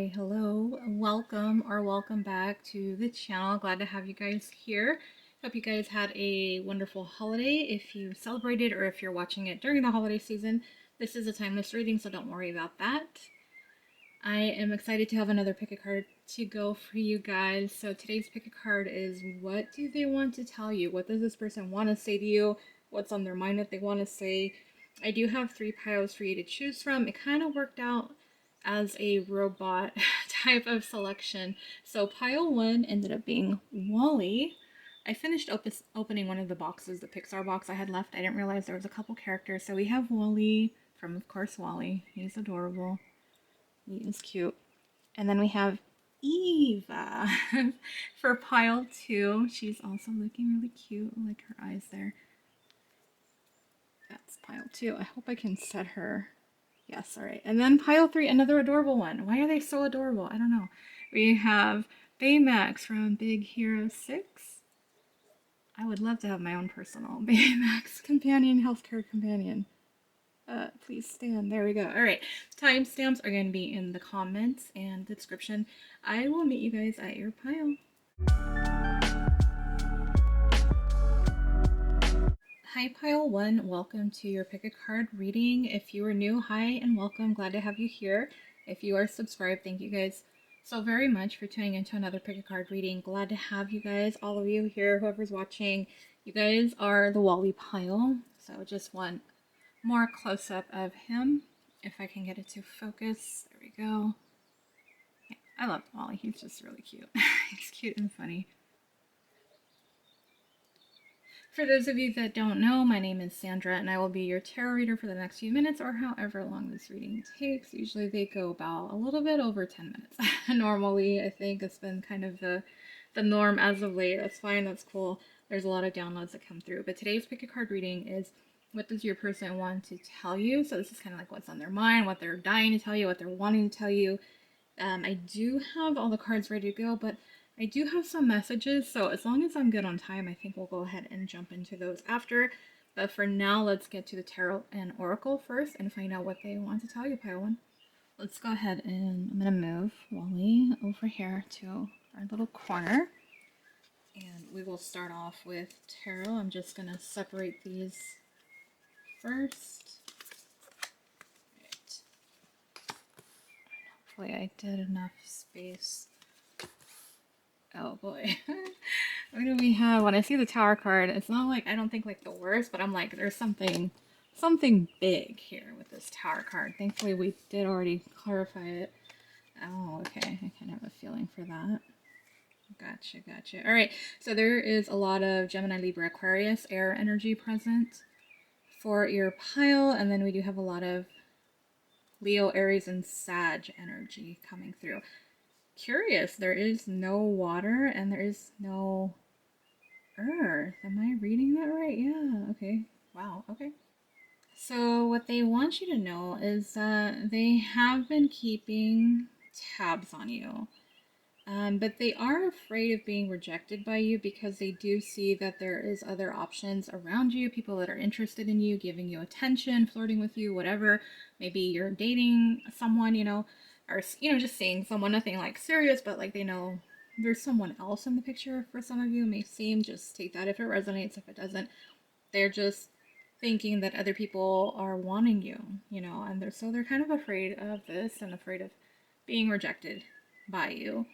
Hi, hello, welcome back to the channel. Glad to have you guys here. Hope you guys had a wonderful holiday if you celebrated or if you're watching it during the holiday season. This is a timeless reading, so don't worry about that. I am excited to have another pick a card to go for you guys. So today's pick a card is, what do they want to tell you? What does this person want to say to you? What's on their mind that they want to say? I do have 3 piles for you to choose from. It kind of worked out as a robot type of selection. So pile 1 ended up being Wally. I finished opening one of the boxes, the Pixar box I had left. I didn't realize there was a couple characters. So we have Wally from, of course, Wally. He's adorable. He is cute. And then we have Eva for pile 2. She's also looking really cute. I like her eyes there. That's pile 2. I hope I can set her. Yes, all right. And then pile 3, another adorable one. Why are they so adorable? I don't know. We have Baymax from Big Hero 6. I would love to have my own personal Baymax companion, healthcare companion. Please stand. There we go. All right. Timestamps are going to be in the comments and the description. I will meet you guys at your pile. Hi, pile 1. Welcome to your pick a card reading. If you are new, hi and welcome. Glad to have you here. If you are subscribed, thank you guys so very much for tuning into another pick a card reading. Glad to have you guys, all of you here, whoever's watching. You guys are the Wally pile. So just one more close-up of him, if I can get it to focus. There we go. Yeah, I love Wally. He's just really cute. He's cute and funny. For those of you that don't know, my name is Sandra, and I will be your tarot reader for the next few minutes, or however long this reading takes. Usually they go about a little bit over 10 minutes. Normally, I think it's been kind of the norm as of late. That's fine, that's cool. There's a lot of downloads that come through. But today's pick a card reading is, what does your person want to tell you? So this is kind of like what's on their mind, what they're dying to tell you, what they're wanting to tell you. I do have all the cards ready to go, but I do have some messages, so as long as I'm good on time, I think we'll go ahead and jump into those after. But for now, let's get to the tarot and oracle first and find out what they want to tell you, pile 1. Let's go ahead and I'm going to move Wally over here to our little corner. And we will start off with tarot. I'm just going to separate these first. Right. Hopefully I did enough space. Oh boy. What do we have? When I see the tower card, it's not like, I don't think like the worst, but I'm like, there's something big here with this tower card. Thankfully we did already clarify it. Oh, okay. I kind of have a feeling for that. Gotcha. All right. So there is a lot of Gemini, Libra, Aquarius, air energy present for your pile. And then we do have a lot of Leo, Aries, and Sag energy coming through. Curious, there is no water and there is no earth. Am I reading that right? Yeah, okay. Wow, okay. So what they want you to know is that they have been keeping tabs on you. But they are afraid of being rejected by you because they do see that there is other options around you, people that are interested in you, giving you attention, flirting with you, whatever. Maybe you're dating someone, or, just seeing someone, nothing like serious, but like they know there's someone else in the picture for some of you. It may seem, just take that if it resonates. If it doesn't, they're just thinking that other people are wanting you, and they're kind of afraid of this and afraid of being rejected by you.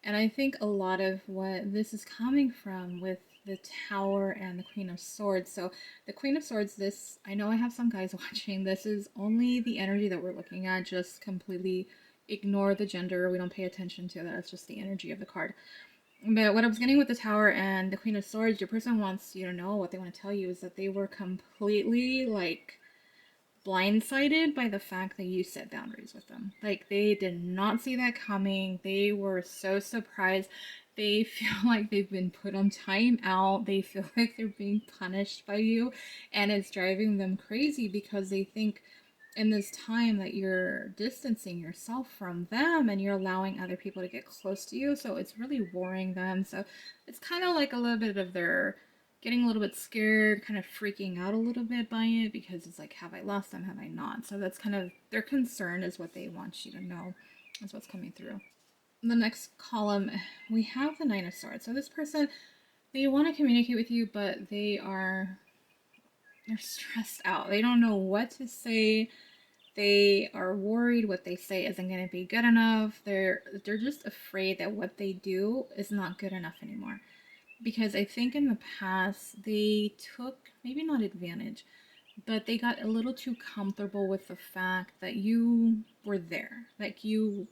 And I think a lot of what this is coming from with the Tower and the Queen of Swords. So the Queen of Swords, this, I know I have some guys watching, this is only the energy that we're looking at. Just completely ignore the gender. We don't pay attention to that. It's just the energy of the card. But what I was getting with the Tower and the Queen of Swords, your person wants you to know, what they want to tell you is that they were completely like blindsided by the fact that you set boundaries with them. Like, they did not see that coming. They were so surprised. They feel like they've been put on time out. They feel like they're being punished by you, and it's driving them crazy because they think in this time that you're distancing yourself from them and you're allowing other people to get close to you. So it's really worrying them. So it's kind of like a little bit of their getting a little bit scared, kind of freaking out a little bit by it because it's like, have I lost them? Have I not? So that's kind of their concern, is what they want you to know. That's what's coming through. In the next column, we have the Nine of Swords. So this person, they want to communicate with you, but they're stressed out. They don't know what to say. They are worried what they say isn't going to be good enough. They're just afraid that what they do is not good enough anymore. Because I think in the past they took, maybe not advantage, but they got a little too comfortable with the fact that you were there. Like you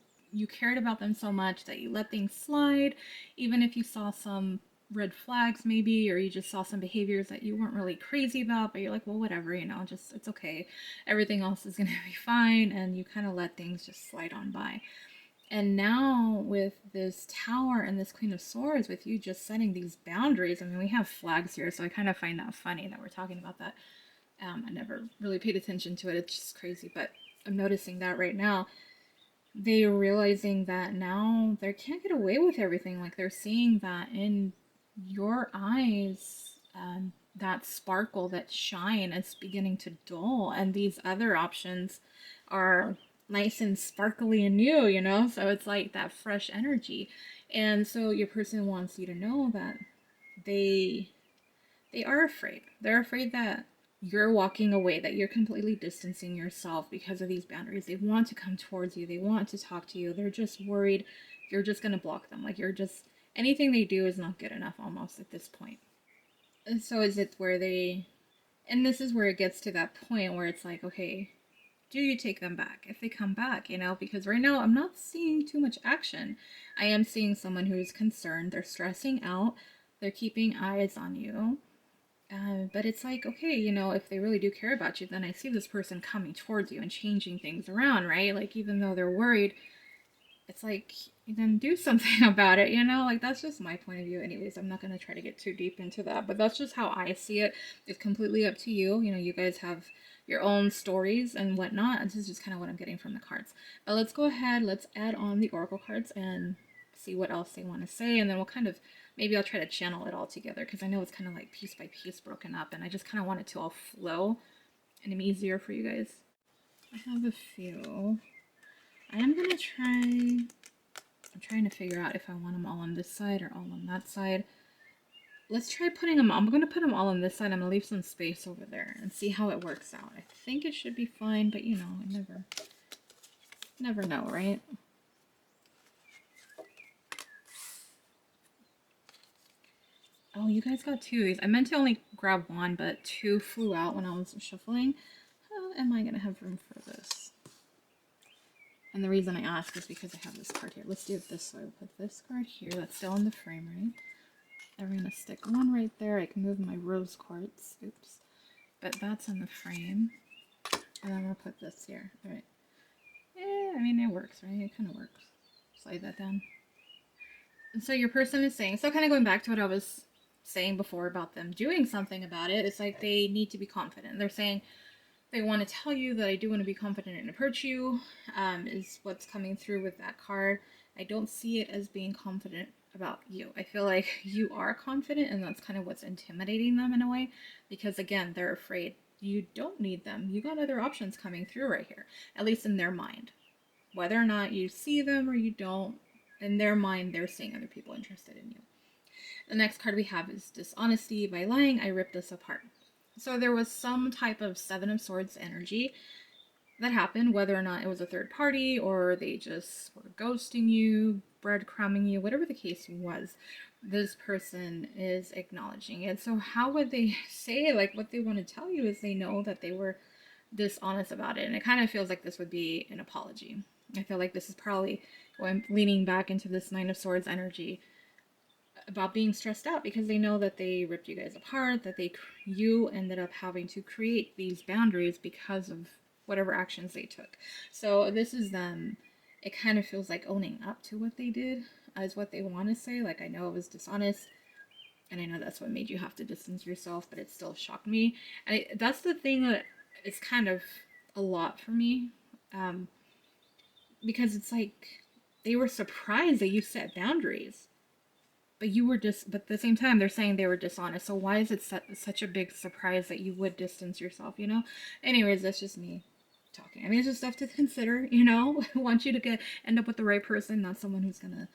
cared about them so much that you let things slide, even if you saw some red flags maybe, or you just saw some behaviors that you weren't really crazy about, but you're like, well, whatever, just it's okay. Everything else is gonna be fine, and you kind of let things just slide on by. And now with this Tower and this Queen of Swords, with you just setting these boundaries, I mean, we have flags here, so I kind of find that funny that we're talking about that. I never really paid attention to it. It's just crazy, but I'm noticing that right now. They're realizing that now they can't get away with everything. Like they're seeing that in your eyes, that sparkle, that shine is beginning to dull, and these other options are nice and sparkly and new. So it's like that fresh energy. And so your person wants you to know that they they are afraid. They're afraid that you're walking away, that you're completely distancing yourself because of these boundaries. They want to come towards you, they want to talk to you. They're just worried you're just going to block them. Like anything they do is not good enough almost at this point. And so is it where and this is where it gets to that point where it's like, okay, do you take them back if they come back, because right now I'm not seeing too much action. I am seeing someone who's concerned, they're stressing out, they're keeping eyes on you. But it's like, okay, if they really do care about you, then I see this person coming towards you and changing things around, right? Like, even though they're worried, it's like, then do something about it, Like, that's just my point of view. Anyways, I'm not going to try to get too deep into that, but that's just how I see it. It's completely up to you. You guys have your own stories and whatnot. This is just kind of what I'm getting from the cards. But let's go ahead, let's add on the oracle cards and see what else they want to say, and then we'll kind of maybe I'll try to channel it all together because I know it's kind of like piece by piece broken up, and I just kind of want it to all flow and be easier for you guys. I have a few. I am gonna try. I'm trying to figure out if I want them all on this side or all on that side. Let's try putting them. I'm gonna put them all on this side. I'm gonna leave some space over there and see how it works out. I think it should be fine, but I never know, right? Oh, you guys got two of these. I meant to only grab one, but two flew out when I was shuffling. How am I going to have room for this? And the reason I ask is because I have this card here. Let's do it this way. We'll put this card here. That's still in the frame, right? And we're going to stick one right there. I can move my rose quartz. Oops. But that's in the frame. And then we'll put this here. All right. Yeah, I mean, it works, right? It kind of works. Slide that down. And so your person is saying, so kind of going back to what I was saying before about them doing something about it, it's like they need to be confident. They're saying they want to tell you that I do want to be confident and approach you, is what's coming through with that card. I don't see it as being confident about you. I feel like you are confident, and that's kind of what's intimidating them in a way, because again, they're afraid you don't need them. You got other options coming through right here, at least in their mind. Whether or not you see them or you don't, in their mind, they're seeing other people interested in you. The next card we have is Dishonesty. By lying, I ripped this apart. So there was some type of Seven of Swords energy that happened, whether or not it was a third party or they just were ghosting you, breadcrumbing you, whatever the case was, this person is acknowledging it. So how would they say it? Like, what they want to tell you is they know that they were dishonest about it. And it kind of feels like this would be an apology. I feel like this is probably leaning back into this Nine of Swords energy about being stressed out because they know that they ripped you guys apart, that you ended up having to create these boundaries because of whatever actions they took. So this is them. It kind of feels like owning up to what they did as what they want to say. Like, I know it was dishonest, and I know that's what made you have to distance yourself, but it still shocked me. And that's the thing that is kind of a lot for me, because it's like they were surprised that you set boundaries, but but at the same time they're saying they were dishonest. So why is it such a big surprise that you would distance yourself? Anyways, that's just me. talking. I mean, it's just stuff to consider, you know. I want you to end up with the right person, not someone who's gonna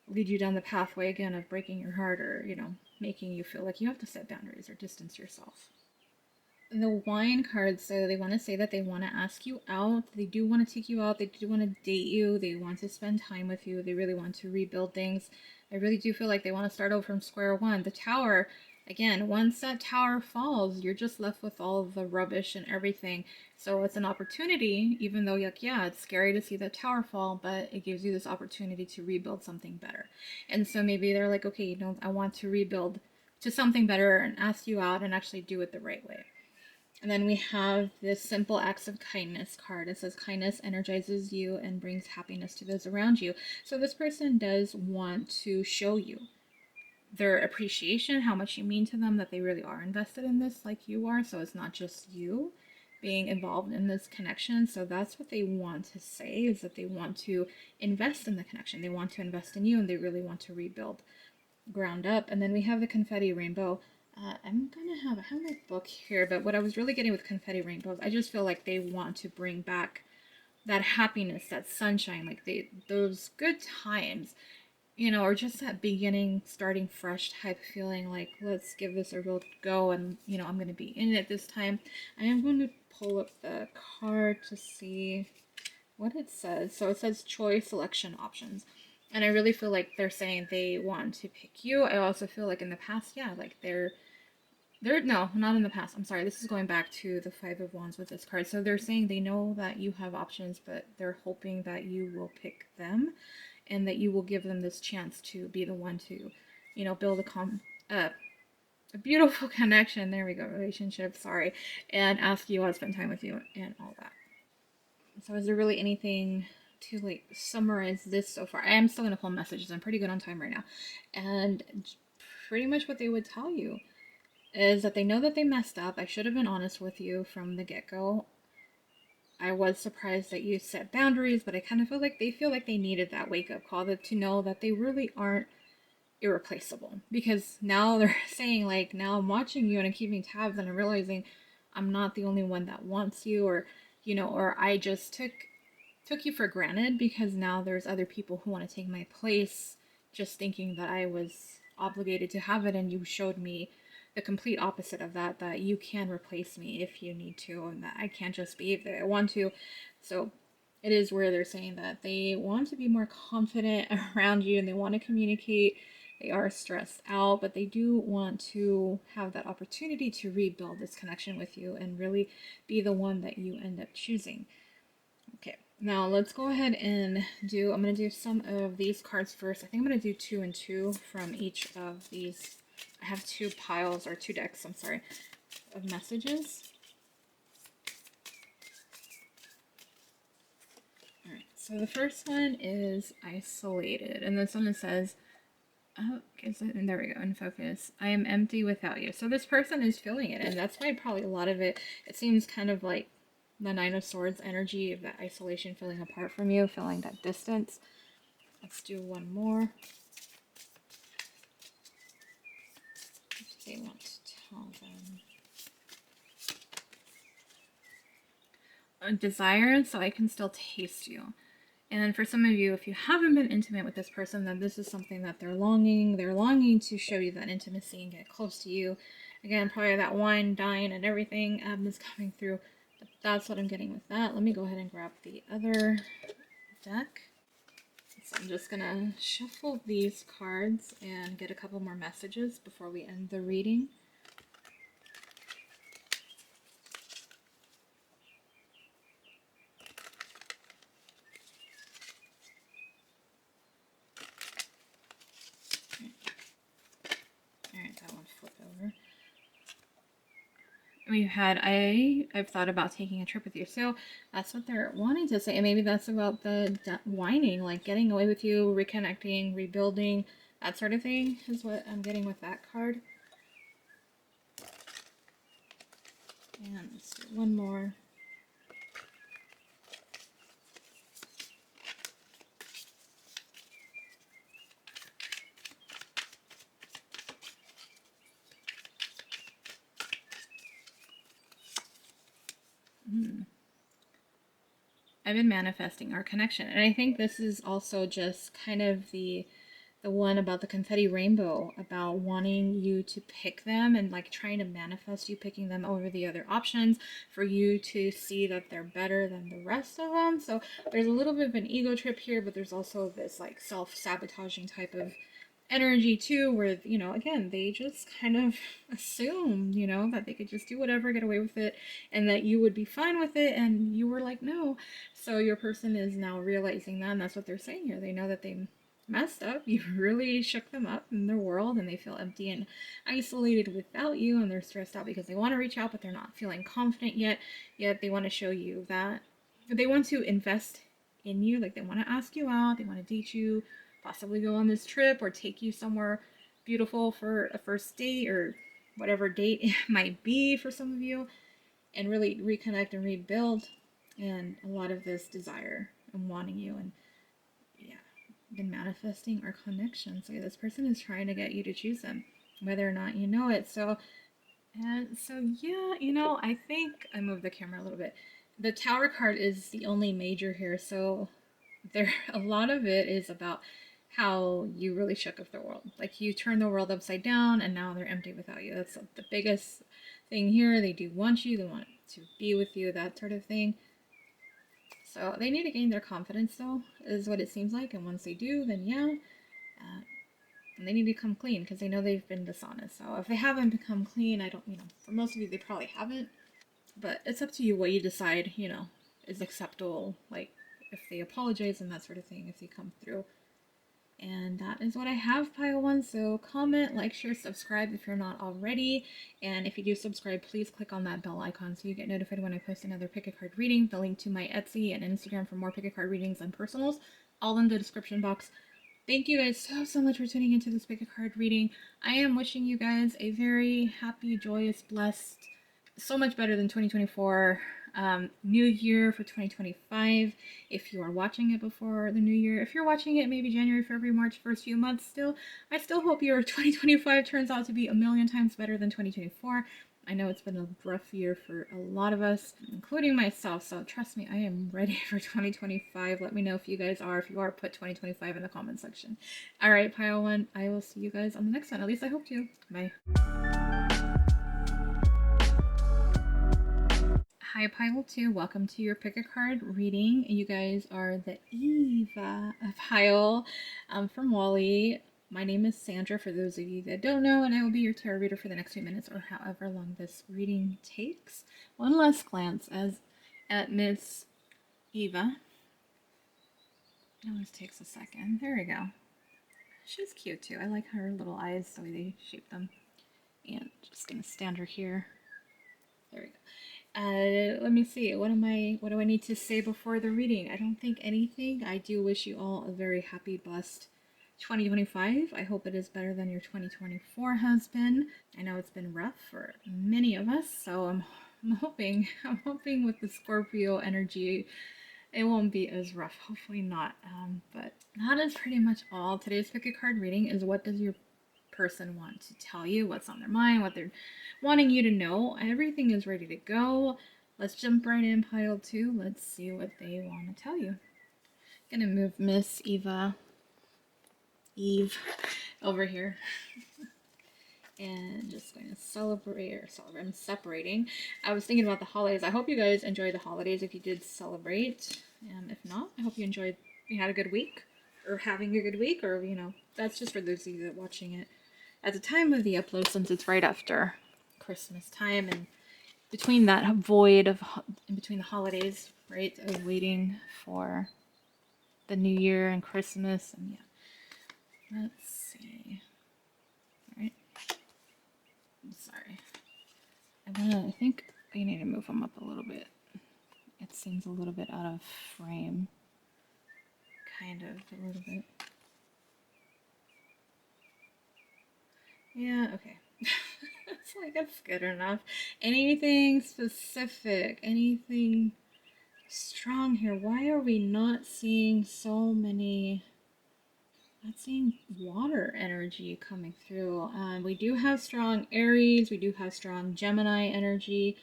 lead you down the pathway again of breaking your heart or, you know, making you feel like you have to set boundaries or distance yourself. The wine cards, so they want to say that they want to ask you out. They do want to take you out. They do want to date you. They want to spend time with you. They really want to rebuild things. I really do feel like they want to start over from square one. The tower, again, once that tower falls, you're just left with all of the rubbish and everything. So it's an opportunity, even though, like, yeah, it's scary to see the tower fall, but it gives you this opportunity to rebuild something better. And so maybe they're like, okay, you know, I want to rebuild to something better and ask you out and actually do it the right way. And then we have this simple acts of kindness card. It says kindness energizes you and brings happiness to those around you. So this person does want to show you their appreciation, how much you mean to them, that they really are invested in this like you are. So it's not just you being involved in this connection. So that's what they want to say, is that they want to invest in the connection. They want to invest in you, and they really want to rebuild ground up. And then we have the confetti rainbow. I have my book here, but what I was really getting with confetti rainbows, I just feel like they want to bring back that happiness, that sunshine, like those good times, you know, or just that beginning, starting fresh type feeling, like let's give this a real go, and you know, I'm going to be in it this time. I am going to pull up the card to see what it says. So it says choice selection options. And I really feel like they're saying they want to pick you. I also feel like in the past, yeah, like they're no, not in the past. I'm sorry. This is going back to the Five of Wands with this card. So they're saying they know that you have options, but they're hoping that you will pick them and that you will give them this chance to be the one to, you know, build a beautiful connection. There we go, relationship. Sorry, and ask you to spend time with you and all that. So is there really anything to like summarize this so far? I am still gonna pull messages. I'm pretty good on time right now, and pretty much what they would tell you is that they know that they messed up. I should have been honest with you from the get-go. I was surprised that you set boundaries, but I kind of feel like they needed that wake-up call to know that they really aren't irreplaceable. Because now they're saying, like, now I'm watching you and I'm keeping tabs and I'm realizing I'm not the only one that wants you, or you know, or I just took you for granted because now there's other people who want to take my place, just thinking that I was obligated to have it, and you showed me the complete opposite of that, that you can replace me if you need to, and that I can't just be if I want to. So it is where they're saying that they want to be more confident around you and they want to communicate. They are stressed out, but they do want to have that opportunity to rebuild this connection with you and really be the one that you end up choosing. Okay, now let's go ahead and I'm going to do some of these cards first. I think I'm going to do 2 and 2 from each of these. I have 2 piles, or 2 decks, I'm sorry, of messages. Alright, so the first one is isolated, and this one says, and there we go, in focus. I am empty without you. So this person is feeling it, and that's why probably a lot of it seems kind of like the Nine of Swords energy of that isolation, feeling apart from you, feeling that distance. Let's do one more. What do they want to tell them? A desire, so I can still taste you. And for some of you, if you haven't been intimate with this person, then this is something that they're longing. They're longing to show you that intimacy and get close to you. Again, probably that wine, dine, and everything is coming through. But that's what I'm getting with that. Let me go ahead and grab the other deck. So I'm just going to shuffle these cards and get a couple more messages before we end the reading. Alright, that one flip over. I've thought about taking a trip with you. So that's what they're wanting to say. And maybe that's about the whining, like getting away with you, reconnecting, rebuilding, that sort of thing is what I'm getting with that card. And let's do one more. I've been manifesting our connection. And I think this is also just kind of the one about the confetti rainbow, about wanting you to pick them and like trying to manifest you picking them over the other options for you to see that they're better than the rest of them. So there's a little bit of an ego trip here, but there's also this like self-sabotaging type of energy too, where, you know, again, they just kind of assume, you know, that they could just do whatever, get away with it, and that you would be fine with it, and you were like, no. So your person is now realizing that, and that's what they're saying here. They know that they messed up. You really shook them up in their world, and they feel empty and isolated without you, and they're stressed out because they want to reach out, but they're not feeling confident yet they want to show you that they want to invest in you. Like, they want to ask you out, they want to date you, possibly go on this trip or take you somewhere beautiful for a first date or whatever date it might be for some of you, and really reconnect and rebuild. And a lot of this desire and wanting you, and yeah, been manifesting our connection. So yeah, this person is trying to get you to choose them, whether or not you know it. So yeah, you know, I think I moved the camera a little bit. The Tower card is the only major here, so there a lot of it is about how you really shook up the world. Like, you turned the world upside down and now they're empty without you. That's the biggest thing here. They do want you, they want to be with you, that sort of thing. So they need to gain their confidence, though, is what it seems like. And once they do, then yeah, and they need to come clean because they know they've been dishonest. So if they haven't become clean, I don't, you know, for most of you, they probably haven't. But it's up to you what you decide, you know, is acceptable. Like, if they apologize and that sort of thing, if they come through. And that is what I have, Pile 1. So comment, like, share, subscribe if you're not already. And if you do subscribe, please click on that bell icon so you get notified when I post another pick a card reading. The link to my Etsy and Instagram for more pick a card readings and personals, all in the description box. Thank you guys so much for tuning into this pick a card reading. I am wishing you guys a very happy, joyous, blessed, so much better than 2024 new year for 2025 if you are watching it before the new year. If you're watching it maybe January, February, March, first few months, still I still hope your 2025 turns out to be a million times better than 2024. I know it's been a rough year for a lot of us, including myself, so trust me, I am ready for 2025. Let me know if you guys are. If you are, put 2025 in the comment section. Alright, Pile 1, I will see you guys on the next one. At least I hope to. Bye. Hi, Pile 2. Welcome to your pick a card reading. You guys are the Eva pile from Wally. My name is Sandra, for those of you that don't know, and I will be your tarot reader for the next few minutes or however long this reading takes. One last glance at Miss Eva. It always takes a second. There we go. She's cute too. I like her little eyes, the way they shape them. And just gonna stand her here. There we go. Let me see. What do I need to say before the reading? I don't think anything. I do wish you all a very happy, blessed 2025. I hope it is better than your 2024 has been. I know it's been rough for many of us, so I'm hoping with the Scorpio energy it won't be as rough. Hopefully not. But that is pretty much all. Today's pick a card reading is what does your person want to tell you, what's on their mind, what they're wanting you to know. Everything is ready to go. Let's jump right in, Pile 2. Let's see what they want to tell you. I'm gonna move Miss Eve over here. And just going to celebrate. I'm separating. I was thinking about the holidays. I hope you guys enjoyed the holidays if you did celebrate. If not, I hope you had a good week, or having a good week, or, you know, that's just for those of you that are watching it at the time of the upload, since it's right after Christmas time and between that void of in between the holidays, right? I was waiting for the New Year and Christmas, and yeah. Let's see. All right. I'm sorry. I think I need to move them up a little bit. It seems a little bit out of frame. Kind of, a little bit. Yeah, okay. It's like, that's good enough. Anything specific? Anything strong here? Why are we not seeing so many... Not seeing water energy coming through. We do have strong Aries. We do have strong Gemini energy.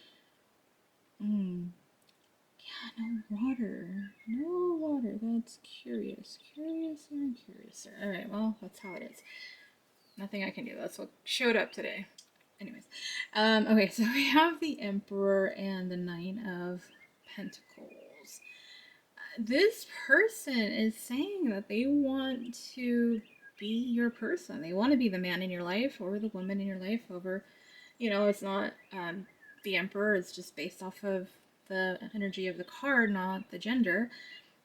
No water. No water. That's curious. Curiouser and curiouser. Alright, well, that's how it is. Nothing I can do. That's what showed up today. Anyways. Okay, so we have the Emperor and the Nine of Pentacles. This person is saying that they want to be your person. They want to be the man in your life or the woman in your life over, it's not the Emperor, it's just based off of the energy of the card, not the gender.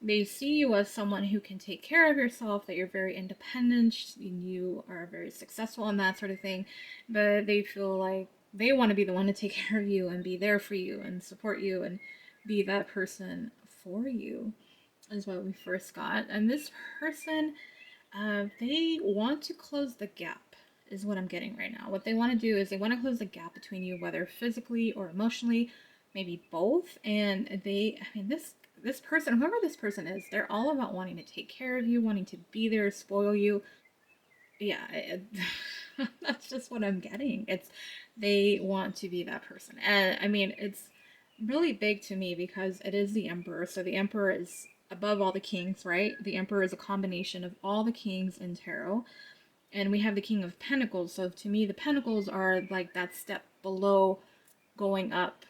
They see you as someone who can take care of yourself, that you're very independent, and you are very successful and that sort of thing, but they feel like they want to be the one to take care of you and be there for you and support you and be that person for you, is what we first got. And this person, they want to close the gap, is what I'm getting right now. What they want to do is they want to close the gap between you, whether physically or emotionally, maybe both. And this person, whoever this person is, they're all about wanting to take care of you, wanting to be there, spoil you. Yeah, that's just what I'm getting. It's they want to be that person. And it's really big to me because it is the Emperor. So the Emperor is above all the kings, right? The Emperor is a combination of all the kings in tarot. And we have the King of Pentacles. So to me, the Pentacles are like that step below going up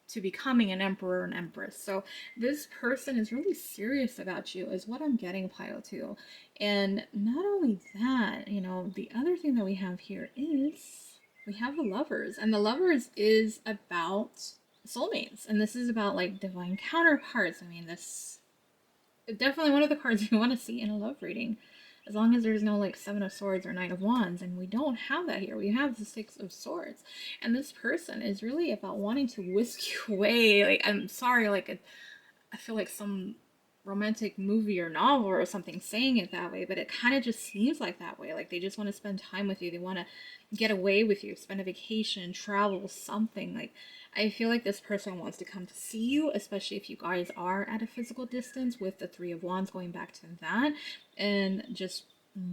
to becoming an emperor and empress. So this person is really serious about you, is what I'm getting, pile too. And not only that, the other thing that we have here is we have the Lovers. And the Lovers is about soulmates. And this is about like divine counterparts. This definitely one of the cards you want to see in a love reading, as long as there's no like Seven of Swords or Knight of Wands, and we don't have that here. We have the Six of Swords, and this person is really about wanting to whisk you away. Like, I'm sorry, like I feel like some romantic movie or novel or something saying it that way, but it kind of just seems like that way. Like they just want to spend time with you. They want to get away with you, spend a vacation, travel, something. Like I feel like this person wants to come to see you, especially if you guys are at a physical distance, with the Three of Wands going back to that, and just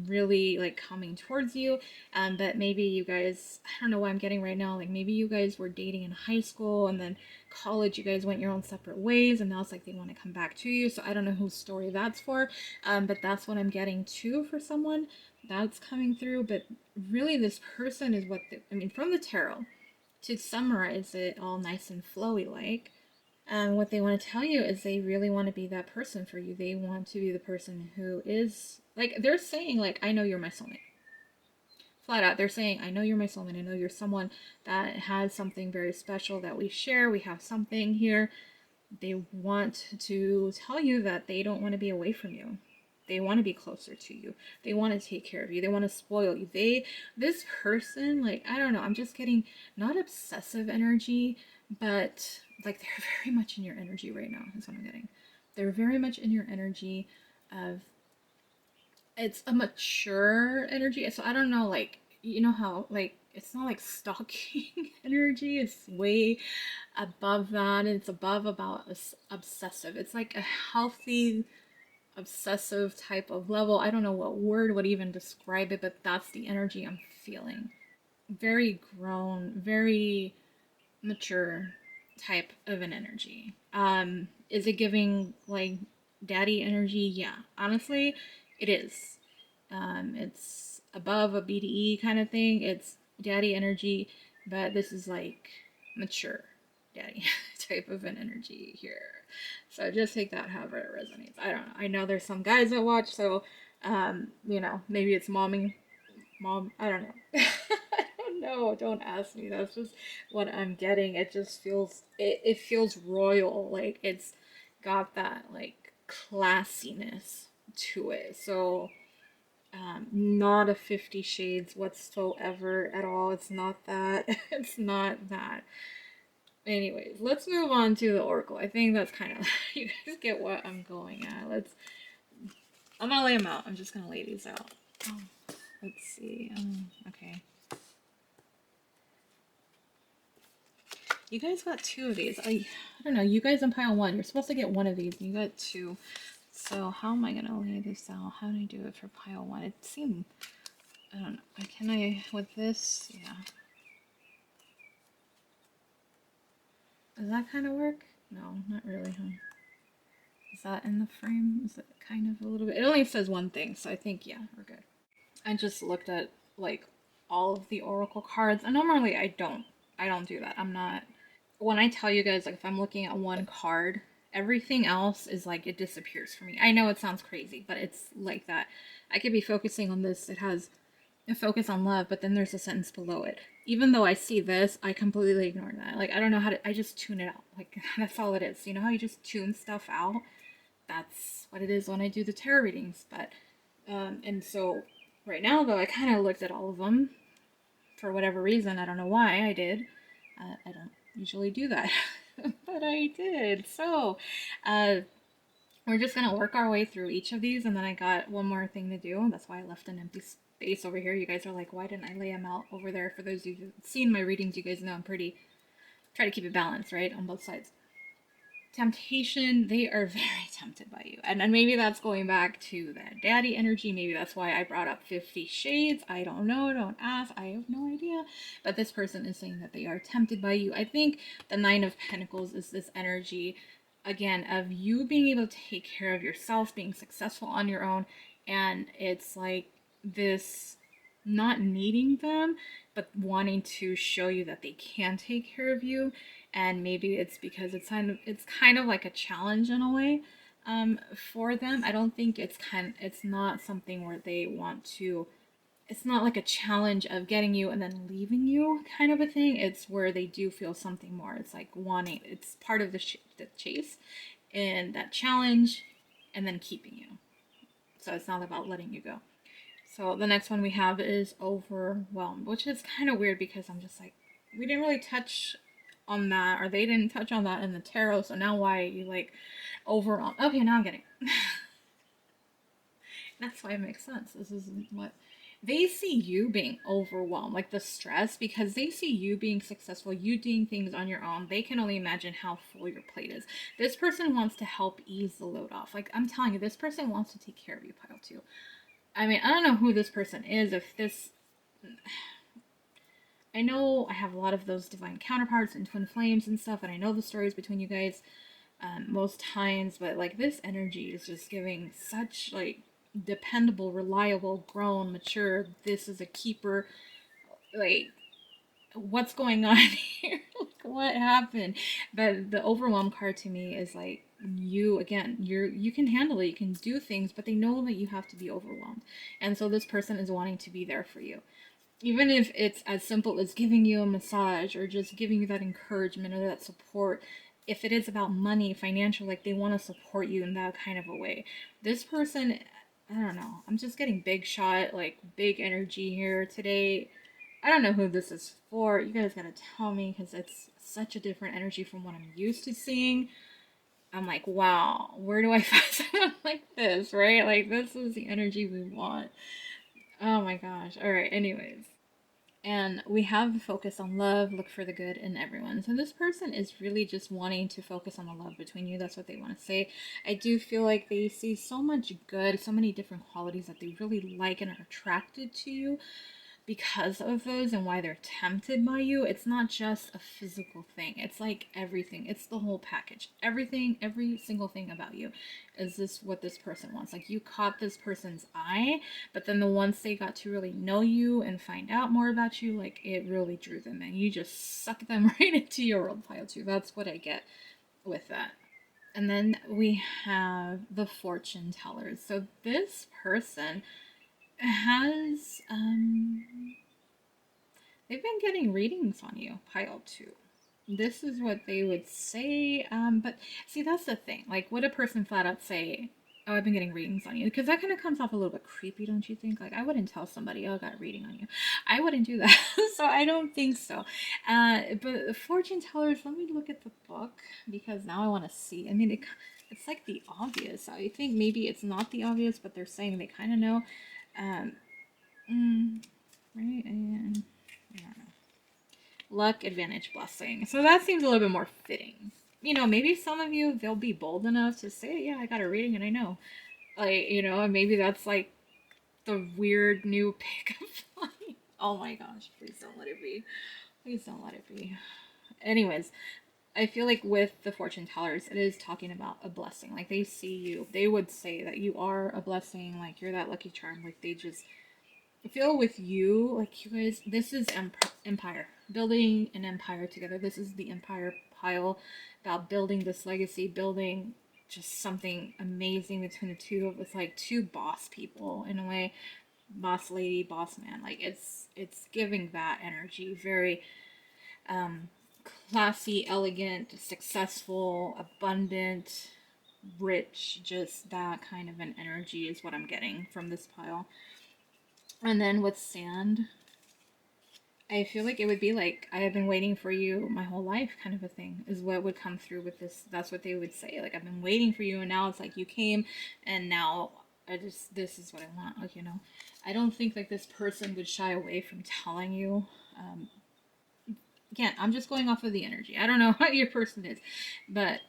really like coming towards you. But maybe you guys, I don't know what I'm getting right now, like maybe you guys were dating in high school and then college you guys went your own separate ways, and now it's like they want to come back to you. So I don't know whose story that's for, but that's what I'm getting too for someone that's coming through. But really this person is what from the tarot, to summarize it all nice and flowy like, what they want to tell you is they really want to be that person for you. They want to be the person who is, like, they're saying, like, I know you're my soulmate. Flat out, they're saying, I know you're my soulmate. I know you're someone that has something very special that we share. We have something here. They want to tell you that they don't want to be away from you. They want to be closer to you. They want to take care of you. They want to spoil you. This person, like, I don't know, I'm just getting not obsessive energy, but like they're very much in your energy right now, is what I'm getting. They're very much in your energy of, it's a mature energy. So I don't know, like, you know how, like, it's not like stalking energy. It's way above that. It's above about obsessive. It's like a healthy obsessive type of level. I don't know what word would even describe it, but that's the energy I'm feeling. Very grown, very mature type of an energy. Is it giving like daddy energy? Yeah, honestly, it is. It's above a BDE kind of thing. It's daddy energy, but this is like mature daddy type of an energy here. So just take that however it resonates. I don't know. I know there's some guys that watch, so maybe it's mom. I don't know. I don't know. Don't ask me. That's just what I'm getting. It just feels it feels royal. Like it's got that like classiness to it. So not a 50 Shades whatsoever at all. It's not that. It's not that. Anyways, let's move on to the Oracle. I think that's kind of, you guys get what I'm going at. I'm gonna lay them out. I'm just gonna lay these out. Oh, let's see. Okay. You guys got two of these. I don't know. You guys in pile one. You're supposed to get one of these, and you got two. So how am I gonna lay this out? How do I do it for pile one? It seemed, I don't know. Can I, with this? Yeah. Does that kind of work? No, not really, huh? Is that in the frame? Is it kind of a little bit? It only says one thing, so I think, yeah, we're good. I just looked at like all of the oracle cards, and normally I don't do that. I'm not. When I tell you guys, like, if I'm looking at one card, everything else is like it disappears for me. I know it sounds crazy, but it's like that. I could be focusing on this. It has a focus on love, but then there's a sentence below it. Even though I see this, I completely ignore that. Like, I don't know how to, I just tune it out. Like, that's all it is. You know how you just tune stuff out? That's what it is when I do the tarot readings. But, and so right now, though, I kind of looked at all of them for whatever reason. I don't know why I did. I don't usually do that, but I did. So, uh, we're just gonna work our way through each of these, and then I got one more thing to do. That's why I left an empty space over here. You guys are like, why didn't I lay them out over there? For those of you who've seen my readings, you guys know I'm pretty try to keep it balanced, right, on both sides. Temptation, they are very tempted by you, and maybe that's going back to that daddy energy. Maybe that's why I brought up 50 Shades. I don't know. Don't ask. I have no idea. But this person is saying that they are tempted by you. I think the Nine of Pentacles is this energy again of you being able to take care of yourself, being successful on your own, and it's like this not needing them but wanting to show you that they can take care of you. And maybe it's because it's kind of like a challenge in a way, for them. I don't think it's not something where they want to, it's not like a challenge of getting you and then leaving you kind of a thing. It's where they do feel something more. It's like wanting, it's part of the chase and that challenge and then keeping you. So it's not about letting you go. So the next one we have is overwhelmed, which is kind of weird because I'm just like, we didn't really touch on that, or they didn't touch on that in the tarot. So now why are you like overwhelmed? Okay, now I'm getting it. That's why it makes sense. This is what they see you being overwhelmed, like the stress, because they see you being successful, you doing things on your own. They can only imagine how full your plate is. This person wants to help ease the load off. Like I'm telling you, this person wants to take care of you, pile two. I mean, I don't know who this person is. If this, I know I have a lot of those divine counterparts and twin flames and stuff, and I know the stories between you guys, most times, but like this energy is just giving such like dependable, reliable, grown, mature. This is a keeper. Like, what's going on here? Like, what happened? But the overwhelm card to me is like you again. You can handle it. You can do things, but they know that you have to be overwhelmed, and so this person is wanting to be there for you. Even if it's as simple as giving you a massage or just giving you that encouragement or that support, if it is about money, financial, like they want to support you in that kind of a way. This person, I don't know, I'm just getting big shot, like big energy here today. I don't know who this is for. You guys gotta tell me because it's such a different energy from what I'm used to seeing. I'm like, wow, where do I find someone like this, right? Like, this is the energy we want. Oh my gosh. All right, anyways. And we have a focus on love, look for the good in everyone. So this person is really just wanting to focus on the love between you. That's what they want to say. I do feel like they see so much good, so many different qualities that they really like and are attracted to you because of those and why they're tempted by you. It's not just a physical thing. It's like everything. It's the whole package. Everything, every single thing about you is this what this person wants. Like you caught this person's eye, but then the once they got to really know you and find out more about you, like it really drew them in. You just suck them right into your world, pile two. That's what I get with that. And then we have the fortune tellers. So this person has they've been getting readings on you, pile two. This is what they would say, but see, that's the thing. Like, would a person flat out say, "Oh, I've been getting readings on you"? Because that kind of comes off a little bit creepy, don't you think? Like, I wouldn't tell somebody, "Oh, I got a reading on you." I wouldn't do that, so I don't think so. But fortune tellers, let me look at the book because now I want to see. I mean, it's like the obvious. I think maybe it's not the obvious, but they're saying they kind of know. Um, right? And I don't know. Luck, advantage, blessing. So that seems a little bit more fitting. You know, maybe some of you, they'll be bold enough to say, yeah, I got a reading and I know. Like, you know, and maybe that's like the weird new pickup line. Oh my gosh, please don't let it be. Please don't let it be. Anyways, I feel like with the fortune tellers, it is talking about a blessing. Like they see you. They would say that you are a blessing. Like you're that lucky charm. Like they just I feel with you, like you guys, this is empire. Building an empire together. This is the empire pile about building this legacy, building just something amazing between the two of us, like two boss people in a way, boss lady, boss man. Like it's giving that energy, very um, classy, elegant, successful, abundant, rich. Just that kind of an energy is what I'm getting from this pile. And then with sand, I feel like it would be like I have been waiting for you my whole life, kind of a thing, is what would come through with this. That's what they would say. Like I've been waiting for you, and now it's like you came, and now this is what I want. Like I don't think like this person would shy away from telling you. Again, I'm just going off of the energy. I don't know how your person is, but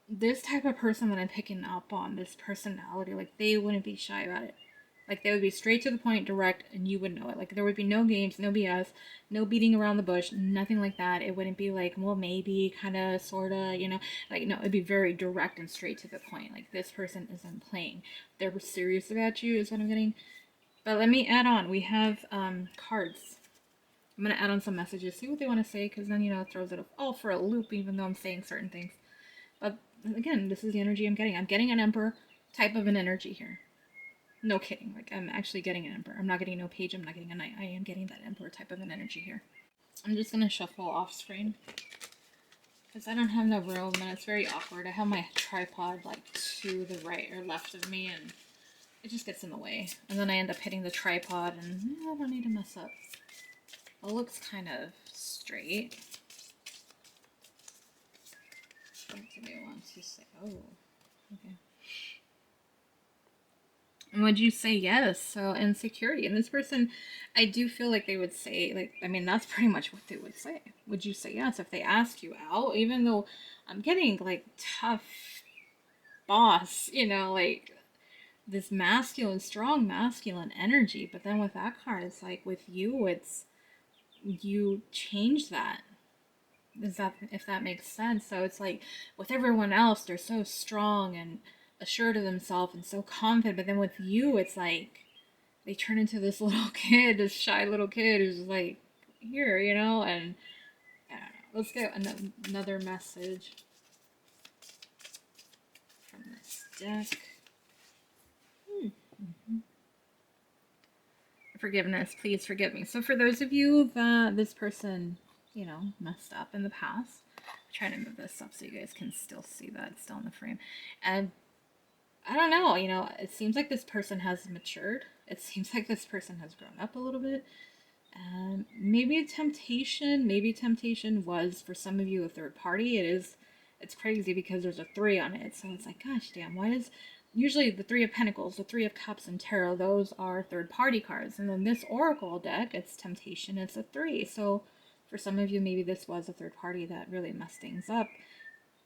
this type of person that I'm picking up on, this personality, like they wouldn't be shy about it. Like they would be straight to the point, direct, and you would know it. Like there would be no games, no BS, no beating around the bush, nothing like that. It wouldn't be like, well, maybe, kind of, sorta, Like no, it'd be very direct and straight to the point. Like this person isn't playing. They're serious about you, is what I'm getting. But let me add on. We have cards. I'm gonna add on some messages, see what they want to say, because then it throws it all for a loop, even though I'm saying certain things. But again, this is the energy I'm getting. I'm getting an emperor type of an energy here. No kidding. Like, I'm actually getting an emperor. I'm not getting no page. I'm not getting a knight. I am getting that emperor type of an energy here. I'm just going to shuffle off screen. Because I don't have no room and it's very awkward. I have my tripod, like, to the right or left of me and it just gets in the way. And then I end up hitting the tripod and I don't need to mess up. It looks kind of straight. What do they want to say? Oh, okay. And would you say yes? So insecurity. And this person, I do feel like they would say, like, I mean, that's pretty much what they would say. Would you say yes if they ask you out? Even though I'm getting like tough boss, like this masculine, strong masculine energy. But then with that card, it's like with you, it's you change that. Is that if that makes sense? So it's like with everyone else, they're so strong and assured of themselves and so confident, but then with you, it's like they turn into this little kid, this shy little kid who's like here, and I don't know. Let's get another message from this deck. Mm-hmm. Forgiveness, please forgive me. So for those of you that this person messed up in the past, I'm trying to move this up so you guys can still see that it's still in the frame. And I don't know, it seems like this person has matured. It seems like this person has grown up a little bit. Maybe temptation was for some of you a third party. It's crazy because there's a 3 on it. So it's like, gosh damn, why is usually the 3 of Pentacles, the 3 of Cups and Tarot, those are third party cards. And then this Oracle deck, it's temptation, it's a 3. So for some of you, maybe this was a third party that really messed things up.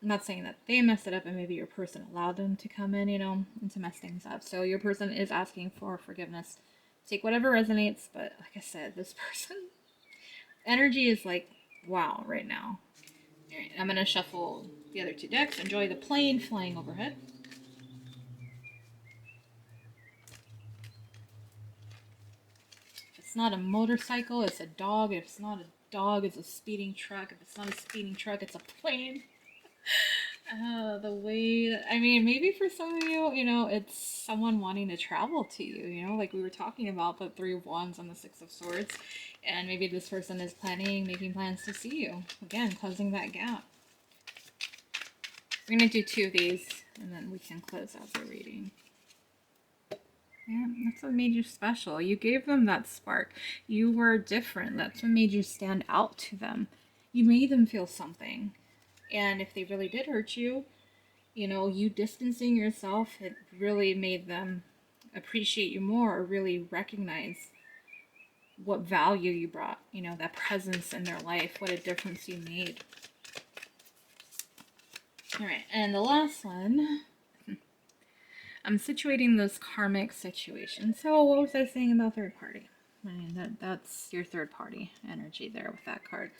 I'm not saying that they messed it up and maybe your person allowed them to come in, and to mess things up. So your person is asking for forgiveness. Take whatever resonates, but like I said, this person energy is like, wow, right now. All right, I'm going to shuffle the other 2 decks. Enjoy the plane flying overhead. If it's not a motorcycle, it's a dog. If it's not a dog, it's a speeding truck. If it's not a speeding truck, it's a plane. The way that, I mean, maybe for some of you, it's someone wanting to travel to you, like we were talking about the 3 of Wands and the 6 of Swords. And maybe this person is making plans to see you. Again, closing that gap. We're going to do 2 of these, and then we can close out the reading. Yeah, that's what made you special. You gave them that spark. You were different. That's what made you stand out to them. You made them feel something. And if they really did hurt you, you distancing yourself, it really made them appreciate you more or really recognize what value you brought, that presence in their life, what a difference you made. All right, and the last one, I'm situating this karmic situation. So what was I saying about third party? I mean, that's your third party energy there with that card.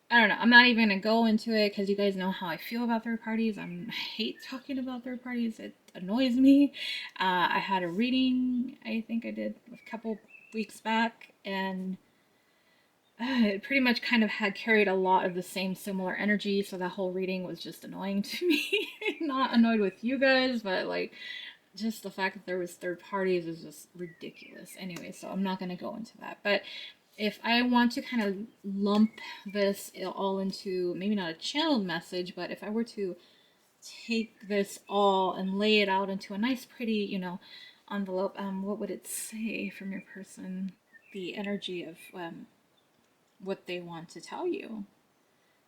I don't know. I'm not even gonna go into it because you guys know how I feel about third parties. I hate talking about third parties. It annoys me. I had a reading. I think I did a couple weeks back, and it pretty much kind of had carried a lot of the same similar energy. So that whole reading was just annoying to me. Not annoyed with you guys, but like just the fact that there was third parties is just ridiculous. Anyway, so I'm not gonna go into that, but if I want to kind of lump this all into maybe not a channeled message, but if I were to take this all and lay it out into a nice, pretty, envelope, what would it say from your person? The energy of what they want to tell you.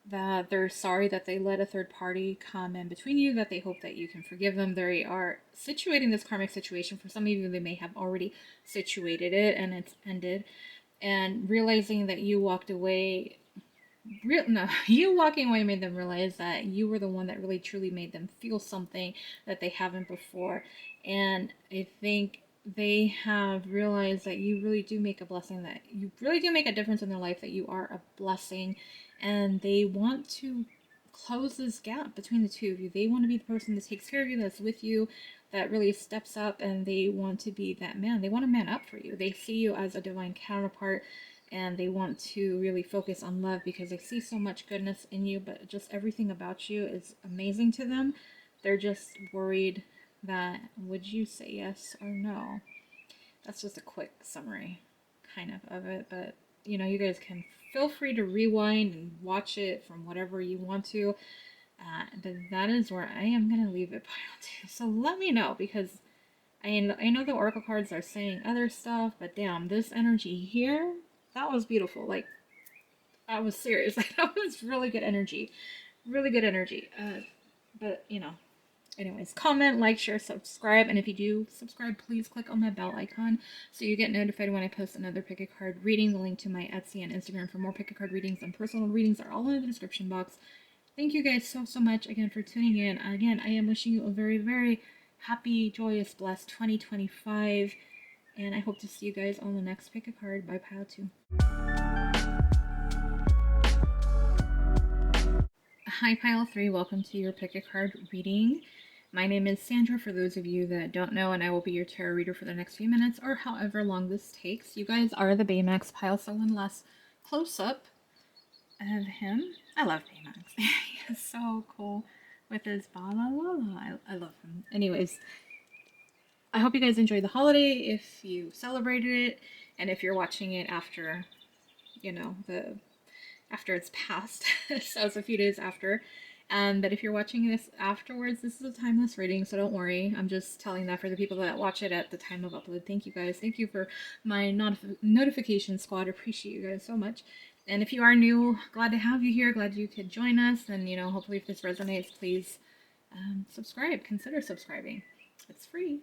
That they're sorry that they let a third party come in between you, that they hope that you can forgive them. They are situating this karmic situation. For some of you, they may have already situated it and it's ended, and realizing that you walked away you walking away made them realize that you were the one that really truly made them feel something that they haven't before. And I think they have realized that you really do make a blessing, that you really do make a difference in their life, that you are a blessing, and they want to close this gap between the two of you. They want to be the person that takes care of you, that's with you, that really steps up, and they want to be that man. They want to man up for you. They see you as a divine counterpart, and they want to really focus on love because they see so much goodness in you, but just everything about you is amazing to them. They're just worried that would you say yes or no? That's just a quick summary kind of it, but you guys can feel free to rewind and watch it from whatever you want to. But that is where I am going to leave it, pile two. So let me know, because I know the oracle cards are saying other stuff, but damn, this energy here, that was beautiful. Like, I was serious. Like, that was really good energy. Really good energy. But, anyways, comment, like, share, subscribe. And if you do subscribe, please click on that bell icon so you get notified when I post another pick a card reading. The link to my Etsy and Instagram for more pick a card readings and personal readings are all in the description box. Thank you guys so, so much again for tuning in. Again, I am wishing you a very, very happy, joyous, blessed 2025. And I hope to see you guys on the next pick a card by Pile 2. Hi, Pile 3. Welcome to your pick a card reading. My name is Sandra, for those of you that don't know, and I will be your tarot reader for the next few minutes or however long this takes. You guys are the Baymax pile, so one last close up of him. I love Baymax. He is so cool with his ba la la la. I love him. Anyways, I hope you guys enjoyed the holiday if you celebrated it, and if you're watching it after, after it's passed, so it's a few days after. But if you're watching this afterwards, this is a timeless reading, so don't worry. I'm just telling that for the people that watch it at the time of upload. Thank you guys. Thank you for my notification squad. Appreciate you guys so much. And if you are new, glad to have you here. Glad you could join us. And, hopefully if this resonates, please subscribe. Consider subscribing. It's free.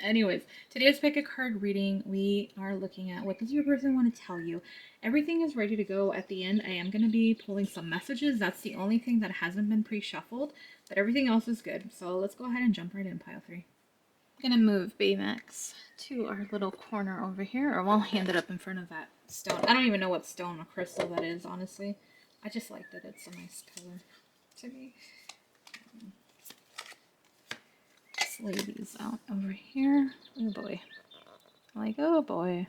Anyways, today's pick a card reading, we are looking at what does your person want to tell you. Everything is ready to go at the end. I am going to be pulling some messages. That's the only thing that hasn't been pre-shuffled, but everything else is good. So let's go ahead and jump right in, pile 3. I'm going to move Baymax to our little corner over here, or I'll hand it up in front of that stone. I don't even know what stone or crystal that is, honestly. I just like that it's a nice color to me. Lay these out over here. Oh boy. Like, oh boy.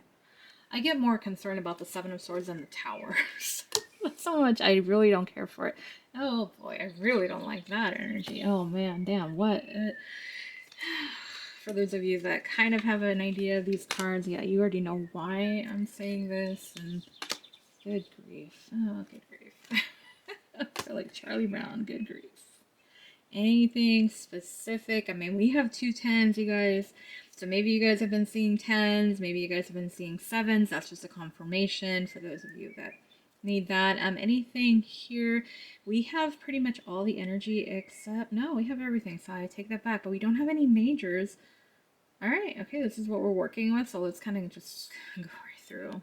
I get more concerned about the Seven of Swords than the Tower. That's so much I really don't care for it. Oh boy, I really don't like that energy. Oh man, damn, what? For those of you that kind of have an idea of these cards, yeah, you already know why I'm saying this, and good grief. Oh, good grief. I feel like Charlie Brown, good grief. Anything specific? I mean, we have 2 10s, you guys. So maybe you guys have been seeing 10s. Maybe you guys have been seeing 7s. That's just a confirmation for those of you that need that. Anything here? We have pretty much all the energy except... No, we have everything. So I take that back. But we don't have any majors. All right. Okay, this is what we're working with. So let's kind of just go right through.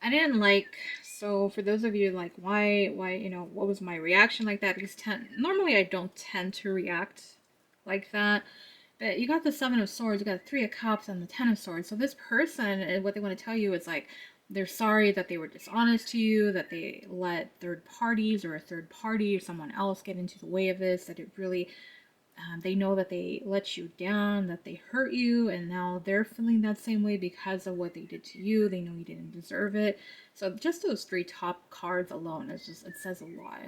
I didn't like... So for those of you like, why, what was my reaction like that? Because normally I don't tend to react like that. But you got the Seven of Swords, you got the Three of Cups, and the Ten of Swords. So this person, what they want to tell you is like, they're sorry that they were dishonest to you, that they let third parties or a third party or someone else get into the way of this, that it really, they know that they let you down, that they hurt you, and now they're feeling that same way because of what they did to you. They know you didn't deserve it. So just those three top cards alone, it says a lot.